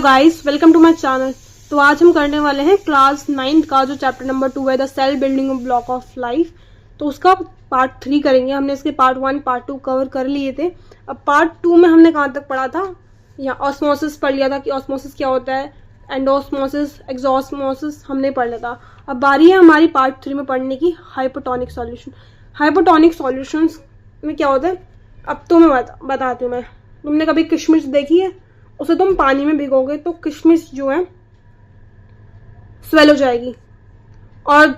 Guys, welcome to my channel. तो आज हम करने वाले हैं क्लास 9 का जो चैप्टर नंबर 2 है, the cell building block of life. तो उसका पार्ट 3 करेंगे। हमने इसके पार्ट 1 पार्ट 2 कवर कर लिए थे। अब पार्ट 2 में हमने कहाँ तक पढ़ा था, या ऑस्मोसिस पढ़ लिया था कि ऑस्मोसिस क्या होता है, एंडोस्मोसिस, एक्सोस्मोसिस हमने पढ़ लिया था। अब बारी है हमारी पार्ट 3 में पढ़ने की, हाइपोटोनिक सॉल्यूशन। हाइपोटोनिक सॉल्यूशंस में क्या होता है अब तो मैं बताती हूँ। तुमने कभी किशमिश देखी है? उसे तुम पानी में भिगोगे तो किशमिश जो है स्वेल हो जाएगी। और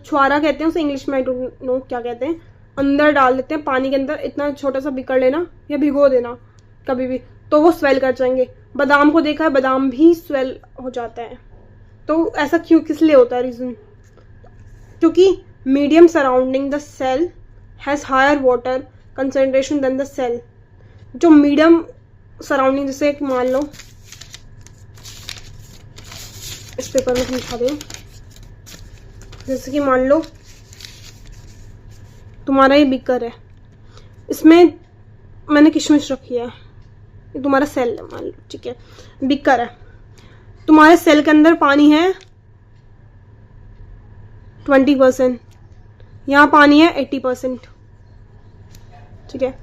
छुआरा कहते हैं उसे, इंग्लिश में आई डोंट नो क्या कहते हैं। अंदर डाल देते हैं पानी के अंदर, इतना छोटा सा बिकड़ लेना या भिगो देना कभी भी, तो वो स्वेल कर जाएंगे। बादाम को देखा है, बादाम भी स्वेल हो जाता है। तो ऐसा क्यों, किस लिए होता है? रीजन क्योंकि medium surrounding the cell has higher water concentration than the cell. जो मीडियम सराउंडिंग, जैसे मान लो इस पेपर में समझा दो, जैसे कि मान लो तुम्हारा ये बीकर है, इसमें मैंने किशमिश रखी है, ये तुम्हारा सेल है मान लो, ठीक है, बीकर है। तुम्हारे सेल के अंदर पानी है 20%, यहाँ पानी है 80%, ठीक है,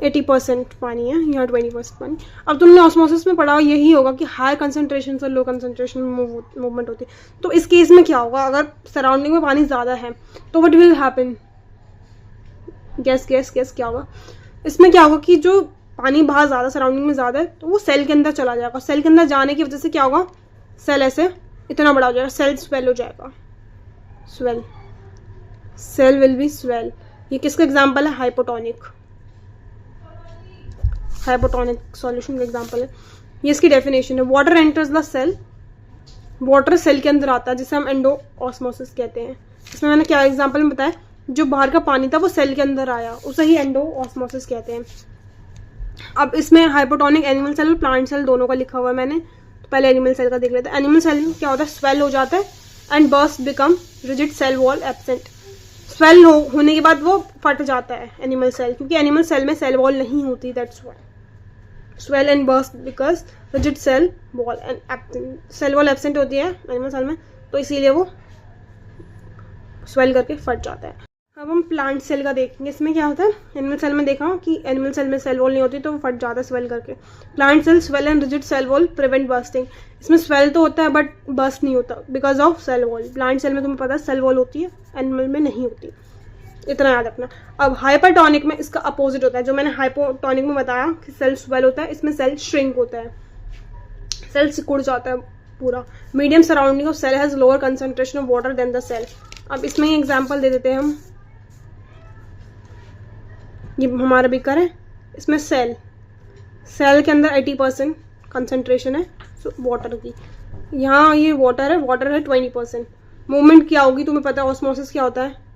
80% पानी है, यहाँ 20% पानी। अब तुमने ऑस्मोसिस में पढ़ा यही होगा कि हाई कंसंट्रेशन से लो कंसंट्रेशन में मूवमेंट होती है। तो इस केस में क्या होगा, अगर सराउंडिंग में पानी ज़्यादा है तो व्हाट विल हैपन? गैस क्या होगा इसमें? क्या होगा कि जो पानी बाहर ज़्यादा सराउंडिंग में ज़्यादा है तो वो सेल के अंदर चला जाएगा। सेल के अंदर जाने की वजह से क्या होगा, सेल ऐसे इतना बड़ा हो जाएगा, सेल स्वेल हो जाएगा। Swell, cell will be swell. ये किसका एग्जाम्पल है? हाइपोटोनिक सॉल्यूशन का एग्जांपल है। ये इसकी डेफिनेशन है। Water enters the cell, water cell के अंदर आता है, जिसे हम एंडो ऑस्मोसिस कहते हैं। इसमें मैंने क्या एग्जांपल में बताया, जो बाहर का पानी था वो सेल के अंदर आया, उसे ही एंडो ऑस्मोसिस कहते हैं। अब इसमें हाइपोटोनिक एनिमल सेल और प्लांट सेल दोनों का लिखा हुआ है मैंने, तो पहले एनिमल सेल का देख लेते हैं। एनिमल सेल में क्या होता है, स्वेल हो जाता है and burst become rigid, cell wall absent. Swell होने के बाद वो फट जाता है एनिमल सेल, क्योंकि एनिमल सेल में सेल वॉल नहीं होती, that's why swell and burst because rigid cell wall and absent, cell wall absent होती है एनिमल सेल में, तो इसीलिए वो swell करके फट जाता है। अब हम प्लांट सेल का देखेंगे। इसमें क्या होता है, एनिमल सेल में देखा कि एनिमल सेल में सेल वॉल नहीं होती तो वो फट जाता है स्वेल करके। Plant cell swell and rigid cell wall prevent bursting. इसमें स्वेल तो होता है बट बर्स्ट नहीं होता because of cell wall. Plant cell में तुम्हें पता है सेल वॉल होती है, एनिमल में नहीं होती, इतना याद रखना। अब हाइपरटोनिक में इसका अपोजिट होता है। जो मैंने हाइपोटोनिक में बताया कि सेल स्वेल होता है, इसमें सेल श्रिंक होता है, सेल सिकुड़ जाता है पूरा। Medium surrounding of cell has lower concentration of water than the cell. अब इसमें ही एग्जांपल दे देते हैं हम। ये हमारा बीकर है, इसमें सेल के अंदर 80% कंसंट्रेशन है वाटर की। यहाँ ये वाटर है 20%। मूवमेंट क्या होगी तुम्हें पता है, ऑस्मोसिस क्या होता है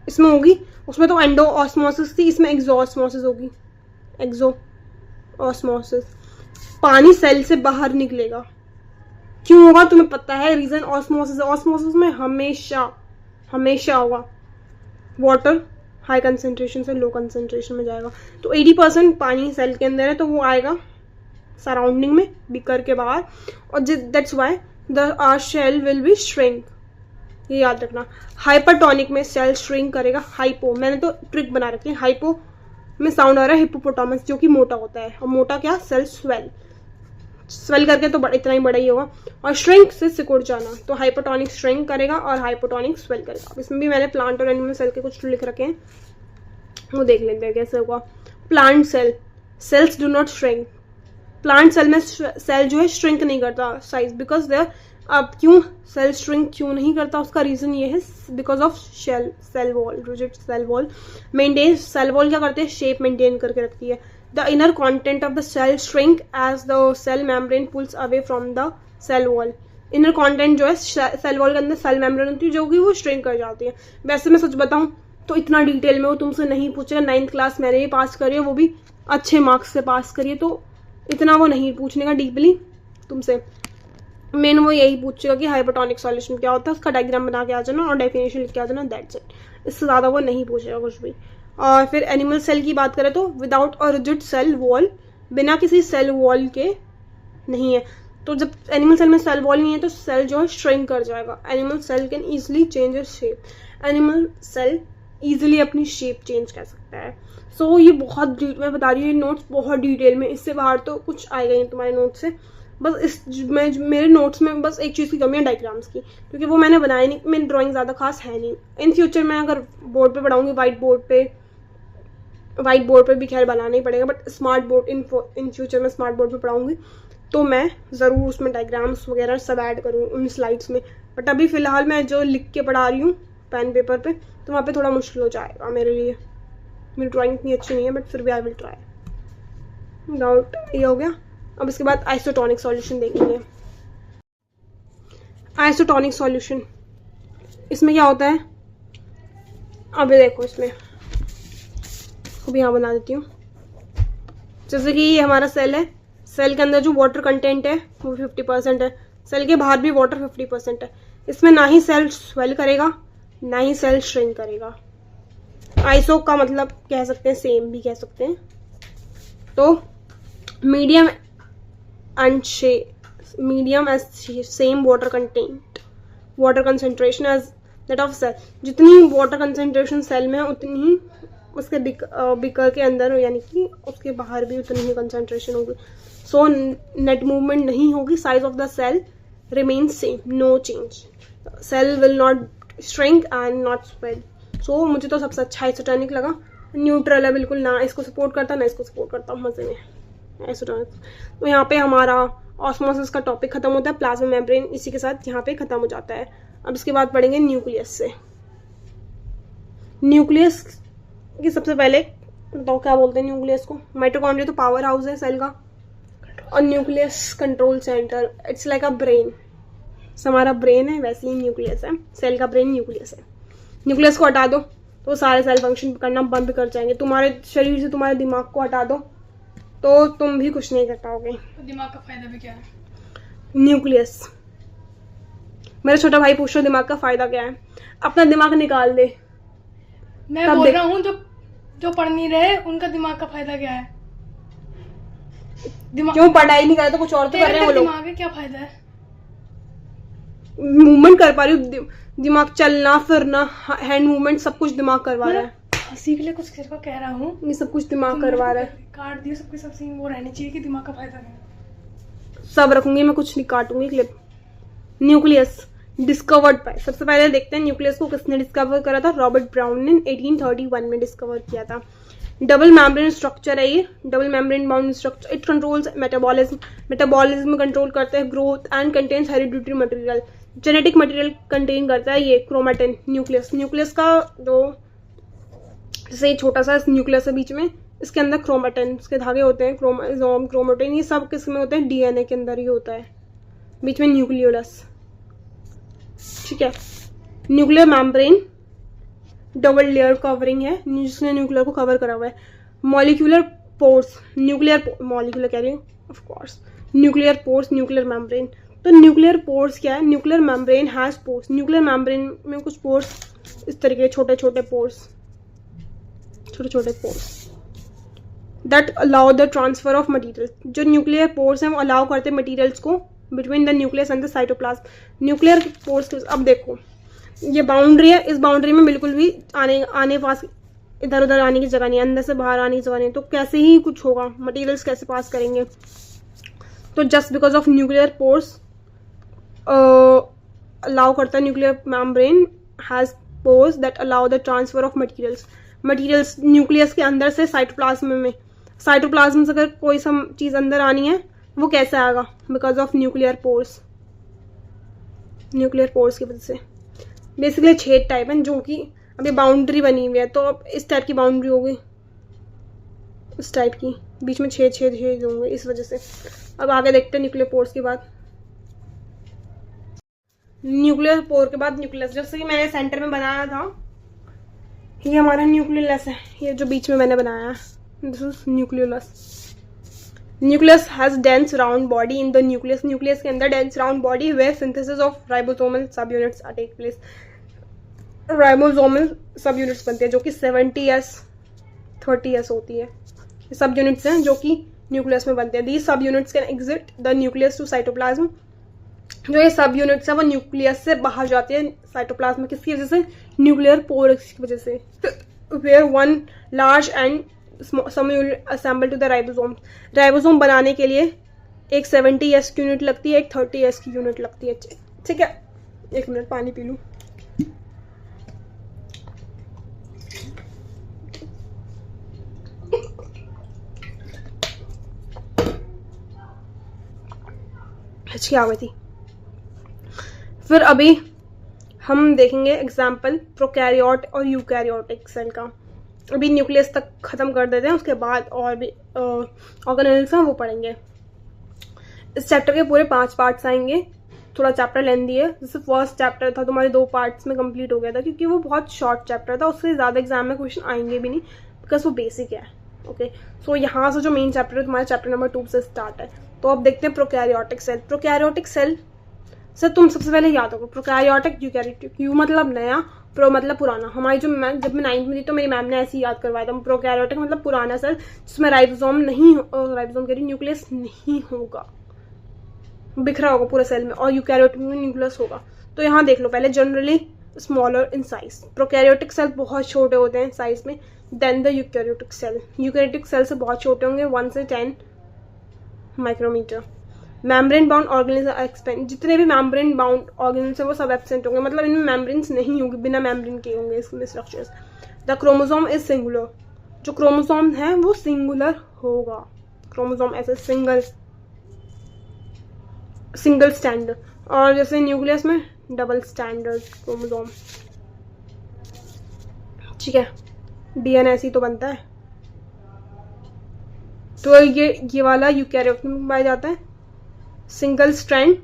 इसमें होगी। उसमें तो एंडो ऑस्मोसिस थी, इसमें एक्सोस्मोसिस होगी। एक्सोस्मोसिस, पानी सेल से बाहर निकलेगा। क्यों होगा तुम्हें पता है रीजन? ऑस्मोसिस में हमेशा होगा वाटर हाई कंसंट्रेशन से लो कंसंट्रेशन में जाएगा। तो 80% पानी सेल के अंदर है तो वो आएगा सराउंडिंग में, बीकर के बाहर, और that's why the shell will be shrink. ये याद रखना। हाइपरटोनिक में सेल श्रिंक करेगा। हाइपो, मैंने तो ट्रिक बना रखी है, हाइपो में साउंड आ रहा है हिप्पोपोटामस, जो कि मोटा होता है, और मोटा क्या, सेल स्वेल करके तो इतना ही बड़ा ही होगा। और श्रिंक से सिकुड़ जाना, तो हाइपरटोनिक श्रिंक करेगा और हाइपोटोनिक स्वेल करेगा। इसमें भी मैंने प्लांट और एनिमल सेल के कुछ लिख रखे हैं, वो देख लेते हैं कैसे होगा। Plant cell, cells do not shrink. Plant cell में सेल जो है श्रिंक नहीं करता साइज, बिकॉज दे। अब क्यों सेल श्रिंक क्यों नहीं करता, उसका रीजन ये है because of cell wall, rigid cell wall maintain. Cell wall क्या करते हैं, शेप मेंटेन करके रखती है। The inner content of the cell shrink as the cell membrane pulls away from the cell wall. Inner content जो है cell wall के अंदर सेल मेम्ब्रेन होती है, जो कि वो श्रिंक कर जाती है। वैसे मैं सच बताऊं तो इतना डिटेल में वो तुमसे नहीं पूछेगा। 9th क्लास मैंने भी पास करी है, वो भी अच्छे मार्क्स से पास करिए, तो इतना वो नहीं पूछने का डीपली तुमसे। मेन वो यही पूछेगा कि हाइपोटोनिक सॉल्यूशन क्या होता है, उसका डायग्राम बना के आ जाना और डेफिनेशन लिख के आ जाना, दैट्स इट। इससे ज़्यादा वो नहीं पूछेगा कुछ भी। और फिर एनिमल सेल की बात करें तो without a rigid cell wall, बिना किसी सेल वॉल के नहीं है। तो जब एनिमल सेल में सेल वॉल नहीं है तो सेल जो है श्रिंक कर जाएगा। Animal cell can easily change its shape. Animal cell easily अपनी शेप चेंज कर सकता है। सो ये बहुत मैं बता रही हूँ, ये नोट्स बहुत डिटेल में, इससे बाहर तो कुछ आएगा नहीं तुम्हारे नोट्स से। बस मेरे नोट्स में बस एक चीज़ की कमी है, डायग्राम्स की, क्योंकि वो मैंने बनाया नहीं, मेरी ड्राइंग ज़्यादा खास है नहीं। इन फ्यूचर मैं अगर बोर्ड पे पढ़ाऊँगी, वाइट बोर्ड पे भी खैर बनाना ही पड़ेगा, but smart board in future में स्मार्ट बोर्ड पे पढ़ाऊँगी तो मैं ज़रूर उसमें डायग्राम्स वगैरह सब ऐड करूँ उन स्लाइड्स में। बट अभी फ़िलहाल मैं जो लिख के पढ़ा रही हूँ पेन पेपर पे, तो वहाँ पे थोड़ा मुश्किल हो जाएगा मेरे लिए। मेरी ड्राइंग इतनी अच्छी नहीं है, बट फिर भी आई विल ट्राई। डाउट ये हो गया। अब इसके बाद आइसोटोनिक सॉल्यूशन देखेंगे। आइसोटोनिक सॉल्यूशन, इसमें क्या होता है, अभी देखो इसमें को भी यहाँ बना देती हूँ। जैसे कि ये हमारा सेल है, सेल के अंदर जो वाटर कंटेंट है वो 50% है, सेल के बाहर भी वाटर 50% है। इसमें ना ही सेल स्वेल करेगा ना ही सेल श्रिंक करेगा। आइसो का मतलब कह सकते हैं सेम भी कह सकते हैं। तो medium as same water concentration as that of cell. जितनी वाटर कंसेंट्रेशन सेल में है उतनी ही उसके बिकर के अंदर, यानी कि उसके बाहर भी उतनी ही कंसेंट्रेशन होगी। सो नेट मूवमेंट नहीं होगी। Size of the cell remains same, no change. Cell will not shrink and not swell. So मुझे तो सबसे अच्छा आइसोटोनिक लगा। न्यूट्रल है बिल्कुल, ना इसको सपोर्ट करता ना इसको सपोर्ट करता, मजे में आइसोटोनिक। तो यहाँ पे हमारा ऑस्मोसिस का टॉपिक खत्म होता है। प्लाज्मा मेम्ब्रेन इसी के साथ यहाँ पे खत्म हो जाता है। अब इसके बाद पढ़ेंगे न्यूक्लियस से। न्यूक्लियस की सबसे पहले बताओ क्या बोलते हैं न्यूक्लियस को। माइटोकॉन्ड्रिया तो पावर हाउस है सेल का, और nucleus control centre. It's like a brain. हमारा ब्रेन है वैसे ही न्यूक्लियस है, सेल का ब्रेन न्यूक्लियस है। न्यूक्लियस को हटा दो तो सारे सेल फंक्शन करना बंद कर जाएंगे। तुम्हारे शरीर से तुम्हारे दिमाग को हटा दो तो तुम भी कुछ नहीं कर पाओगे। तो दिमाग का फायदा भी क्या है? न्यूक्लियस, मेरा छोटा भाई पूछ रहा दिमाग का फायदा क्या है। अपना दिमाग निकाल दे। मैं बोल रहा हूँ जो पढ़ नहीं रहे उनका दिमाग का फायदा क्या है? क्यों पढ़ाई नहीं करे तो कुछ और तो कर रहे हैं वो लोग। दिमाग का क्या फायदा है? मूवमेंट कर पा रही हूँ, दिमाग चलना फिरना, हैंड मूवमेंट सब कुछ दिमाग करवा रहा है। हंसी के लिए कुछ सिर्फ कह रहा हूँ, ये सब कुछ दिमाग करवा रहा है। काट दिए सबके सब सीन, वो रहनी चाहिए कि दिमाग का फायदा है। सब रखूंगी मैं, कुछ नहीं काटूंगी क्लिप। न्यूक्लियस डिस्कवर्ड बाय, सबसे पहले देखते हैं न्यूक्लियस को किसने डिस्कवर करा था। रॉबर्ट ब्राउन ने 1831 में डिस्कवर किया था। डबल मेम्ब्रेन स्ट्रक्चर है ये, double membrane bound structure. It controls metabolism control करता है, growth and contains hereditary material, genetic material contain करता है ये क्रोमेटिन। न्यूक्लियस का जो जैसे छोटा सा न्यूक्लियस है बीच में, इसके अंदर क्रोमेटिन, इसके धागे होते हैं, क्रोमोसोम क्रोमेटिन, ये सब किसमें होते हैं, डीएनए के अंदर ही होता है। बीच में न्यूक्लियोलस, ठीक है। Nuclear membrane double layer covering है जिसने न्यूक्लियर को कवर करा हुआ है। मॉलिक्यूलर पोर्स, मॉलिक्यूलर कह रही हूँ of course, nuclear pores, nuclear membrane. तो न्यूक्लियर पोर्स क्या है? Nuclear membrane has pores. Nuclear membrane में कुछ पोर्स इस तरीके छोटे छोटे pores that allow the transfer of material. जो न्यूक्लियर पोर्स हैं वो अलाउ करते हैं मटीरियल्स को between the nucleus and the cytoplasm. Nuclear pores, अब देखो ये बाउंड्री है, इस बाउंड्री में बिल्कुल भी आने पास इधर उधर आने की जगह नहीं है, अंदर से बाहर आने की जगह नहीं, तो कैसे ही कुछ होगा, मटेरियल्स कैसे पास करेंगे। तो just because of nuclear pores allow करता है, nuclear membrane has pores that allow the transfer of materials nucleus के अंदर से साइटोप्लाज्म से अगर कोई सम चीज अंदर आनी है वो कैसे आएगा? बिकॉज ऑफ न्यूक्लियर पोर्स की वजह से। बेसिकली छेद टाइप है, जो कि अभी बाउंड्री बनी हुई है, तो अब इस टाइप की बाउंड्री होगी, इस टाइप की, बीच में छेद होंगे इस वजह से। अब आगे देखते हैं न्यूक्लियर पोर्स के बाद। न्यूक्लियर पोर के बाद न्यूक्लियस, जैसे कि मैंने सेंटर में बनाया था, ये हमारा न्यूक्लियस है, ये जो बीच में मैंने बनाया है, this is nucleus has dense round body in the nucleus के अंदर dense round body where synthesis of ribosomal subunits take place. Ribosomal subunits बनती है जो कि 70s 30s होती है। सब यूनिट्स हैं जो कि न्यूक्लियस में बनते हैं। These subunits can exit the nucleus to cytoplasm. जो ये सब यूनिट्स है वो न्यूक्लियस से बाहर जाते हैं साइटोप्लाज्म में, किसकी वजह से? न्यूक्लियर पोर्स की वजह से। Where one large and some unit assemble to the ribosome. Ribosome बनाने के लिए एक 70s की यूनिट लगती है, एक 30s की यूनिट लगती है। ठीक है, एक मिनट पानी पी लूं। हिचकी आ गई थी। फिर अभी हम देखेंगे एग्जाम्पल प्रोकैरियोट और यूकैरियोटिक सेल का। अभी न्यूक्लियस तक खत्म कर देते हैं, उसके बाद और भी ऑर्गेनेल्स हैं वो पढ़ेंगे। इस चैप्टर के पूरे 5 पार्ट्स आएंगे। थोड़ा चैप्टर लेंदी है, जैसे फर्स्ट चैप्टर था तुम्हारे 2 पार्ट्स में कंप्लीट हो गया था, क्योंकि वो बहुत शॉर्ट चैप्टर था, उससे ज़्यादा एग्जाम में क्वेश्चन आएंगे भी नहीं, बिकॉज वो बेसिक है। ओके, सो यहाँ से जो मेन चैप्टर है तुम्हारा चैप्टर नंबर 2 से स्टार्ट है। तो अब देखते हैं प्रोकैरियोटिक सेल। प्रोकैरियोटिक सेल से तुम सबसे पहले याद होगा प्रोकैरियोटिक, यूकैरियोटिक। यू मतलब नया, प्रो मतलब पुराना। हमारी जो मैम, जब मैं 9th में थी तो मेरी मैम ने ऐसे ही याद करवाया था। प्रोकैरियोटिक मतलब पुराना सेल जिसमें राइबोसोम नहीं, राइबोसोम कह रही, न्यूक्लियस नहीं होगा, बिखरा होगा पूरे सेल में। और यूकैरियोटिक में न्यूक्लियस होगा। तो यहाँ देख लो पहले, generally smaller in size. Prokaryotic cell बहुत छोटे होते हैं साइज में than the eukaryotic cell. Eukaryotic cell से बहुत छोटे होंगे, 1 से 10 micrometre. Membrane bound organism expand, जितने भी मेम्ब्रेन बाउंड ऑर्गेनिज्म है वो सब एब्सेंट होंगे, मतलब इनमें मेम्ब्रेन्स नहीं होंगे, बिना मेम्ब्रेन के होंगे इसमें structures. The chromosome is singular, जो क्रोमोसोम है वो सिंगुलर होगा। क्रोमोसोम ऐसे सिंगल स्टैंडर्ड, और जैसे न्यूक्लियस में डबल स्टैंडर्ड क्रोमोसोम। ठीक है, डीएनए ऐसे ही तो बनता है। तो ये वाला यूकैरियोट में पाया जाता है, सिंगल स्ट्रैंड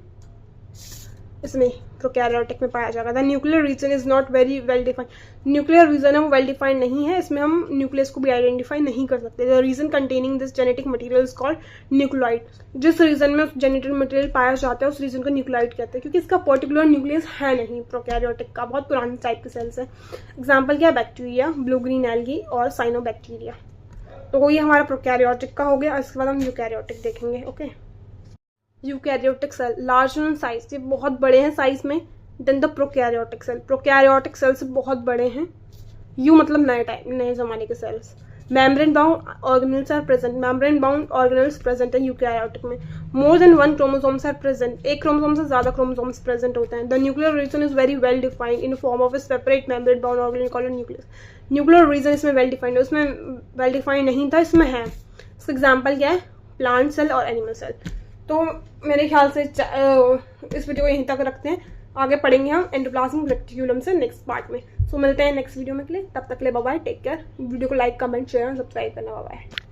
इसमें प्रोकैरियोटिक में पाया जाएगा। The nuclear region is not very well defined. Nuclear region है वो वेल डिफाइंड नहीं है, इसमें हम न्यूक्लियस को भी आइडेंटिफाई नहीं कर सकते। The reason containing this genetic material is called nucleoid. जिस रीजन में जेनेटिक मटेरियल पाया जाता है उस रीजन को न्यूक्लियोइड कहते हैं, क्योंकि इसका पर्टिकुलर न्यूक्लियस है नहीं प्रोकैरियोटिक का, बहुत पुराने टाइप के सेल्स है। एग्जाम्पल क्या है? बैक्टीरिया, ब्लू ग्रीन एल्गी और साइनोबैक्टीरिया। तो ये हमारा प्रोकैरियोटिक का हो गया। इसके बाद हम यूकैरियोटिक देखेंगे। Okay, eukaryotic cell large in size, ये बहुत बड़े हैं साइज में than the prokaryotic cell. Prokaryotic cell से बहुत बड़े हैं। यू मतलब नए टाइप, नए जमाने के cells. Membrane bound organelles are present, membrane bound organelles present है यूकैरियोटिक में। More than 1 chromosomes are present, एक क्रोमोसोम से ज्यादा क्रोमोसोम्स प्रेजेंट होते हैं। The nuclear region is very well defined in form of a separate membrane bound organelle called nucleus. Nuclear region इसमें well defined है, उसमें वेल डिफाइंड नहीं था, इसमें है। इसका एग्जाम्पल क्या है? प्लांट सेल और एनिमल सेल। तो मेरे ख्याल से इस वीडियो को यहीं तक रखते हैं, आगे पढ़ेंगे हम एंडोप्लाज्मिक रेटिक्यूलम से नेक्स्ट पार्ट में। सो मिलते हैं नेक्स्ट वीडियो में, के लिए तब तक के लिए bye bye, take care. Video को लाइक, कमेंट, शेयर और सब्सक्राइब करना। Bye bye.